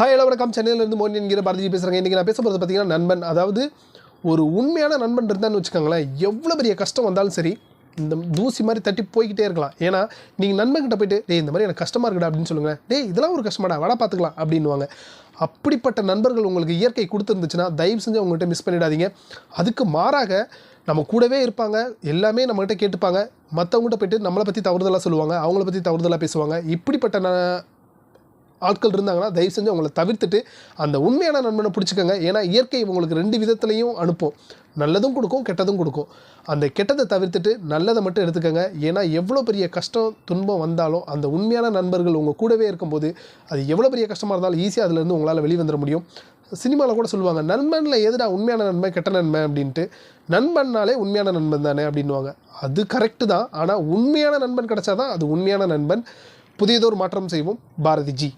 Hi hello வணக்கம். சென்னையிலேருந்து மோகன் என்கிற பாரதி பேசுகிறேங்க. இன்றைக்கி நான் பேச போகிறது பார்த்தீங்கன்னா நண்பன். அதாவது ஒரு உண்மையான நண்பன் இருந்தான்னு வச்சுக்கோங்களேன், எவ்வளோ பெரிய கஷ்டம் வந்தாலும் சரி இந்த தூசி மாதிரி தட்டி போய்கிட்டே இருக்கலாம். ஏன்னா நீங்கள் நண்பன்கிட்ட போய்ட்டு டேய் இந்த மாதிரி எனக்கு கஷ்டமாக இருக்குடா அப்படின்னு சொல்லுங்கள். டேய் இதெல்லாம் ஒரு கஷ்டமாடா வடா பார்த்துக்கலாம் அப்படின்வாங்க. அப்படிப்பட்ட நண்பர்கள் உங்களுக்கு இயற்கை கொடுத்துருந்துச்சுன்னா தயவு செஞ்சு அவங்கள்ட்ட மிஸ் பண்ணிடாதீங்க. அதுக்கு மாறாக நம்ம கூடவே இருப்பாங்க, எல்லாமே நம்மகிட்ட கேட்டுப்பாங்க, மற்றவங்ககிட்ட போய்ட்டு நம்மளை பற்றி தவறுதலாக சொல்லுவாங்க, அவங்கள பற்றி தவறுதலாக பேசுவாங்க. இப்படிப்பட்ட ஆட்கள் இருந்தாங்கன்னா தயவு செஞ்சு அவங்கள தவிர்த்துட்டு அந்த உண்மையான நண்பனை பிடிச்சிக்கோங்க. ஏன்னா இயற்கை உங்களுக்கு 2 விதத்துலையும் அனுப்பும், நல்லதும் கொடுக்கும் கெட்டதும் கொடுக்கும். அந்த கெட்டதை தவிர்த்துட்டு நல்லதை மட்டும் எடுத்துக்கோங்க. ஏன்னா எவ்வளோ பெரிய கஷ்டம் துன்பம் வந்தாலும் அந்த உண்மையான நண்பர்கள் உங்கள் கூடவே இருக்கும்போது அது எவ்வளோ பெரிய கஷ்டமாக இருந்தாலும் ஈஸியாக அதுலேருந்து உங்களால் வெளிவந்துட முடியும். சினிமாவில் கூட சொல்லுவாங்க, நண்பனில் எதுடா உண்மையான நண்பன் கெட்ட நண்பன் அப்படின்ட்டு, நண்பன்னாலே உண்மையான நண்பன் தானே அப்படின்வாங்க. அது கரெக்டு தான். ஆனால் உண்மையான நண்பன் கிடைச்சாதான் அது உண்மையான நண்பன். புதியதொரு மாற்றம் செய்வோம். பாரதி ஜி.